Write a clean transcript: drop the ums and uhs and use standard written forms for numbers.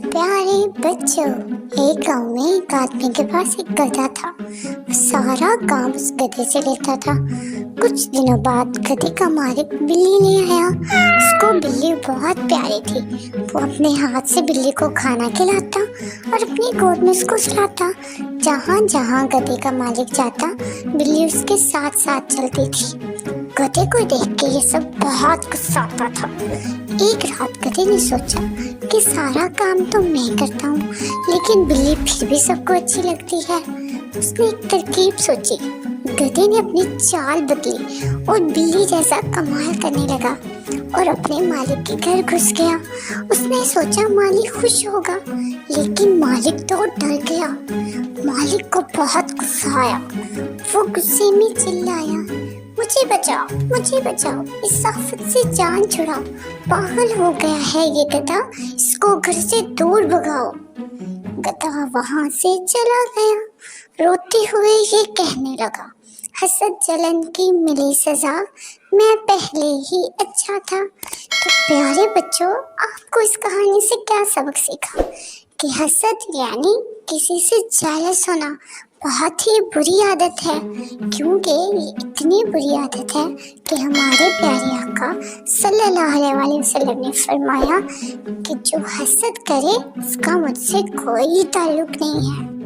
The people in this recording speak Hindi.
प्यारे बच्चों, एक गांव में एक आदमी के पास एक गधा था। वो सारा काम उस गधे से लेता था। कुछ दिनों बाद गधे का मालिक बिल्ली ले आया। उसको बिल्ली बहुत प्यारी थी। वो अपने हाथ से बिल्ली को खाना खिलाता और अपनी गोद में उसको सुलाता। जहाँ जहाँ गधे का मालिक जाता, बिल्ली उसके साथ साथ चलती थी। गधे को देख के ये सब बहुत गुस्सा आता था। एक रात गधे ने सोचा कि सारा काम तो मैं करता हूँ, लेकिन बिल्ली फिर भी सबको अच्छी लगती है। उसने एक तरकीब सोची। गधे ने अपनी चाल बदली और बिल्ली जैसा कमाल करने लगा और अपने मालिक के घर घुस गया। उसने सोचा मालिक खुश होगा, लेकिन मालिक तो डर गया। मालिक को बहुत गुस्सा आया। वो गुस्से में चिल्लाया, मुझे बचाओ, मुझे बचाओ, इस आफत से जान छुड़ाओ। पागल हो गया है ये गधा, इसको घर से दूर भगाओ। गधा वहां से चला गया। रोते हुए ये कहने लगा, हसद जलन की मिली सजा, मैं पहले ही अच्छा था। तो प्यारे बच्चों, आपको इस कहानी से क्या सबक सीखा कि हसद यानी किसी से जेलस होना बहुत ही बुरी आदत है, क्योंकि ये इतनी बुरी आदत है कि हमारे प्यारे आका सल्लल्लाहु अलैहि वसल्लम ने फरमाया कि जो हसद करे उसका मुझसे कोई ताल्लुक नहीं है।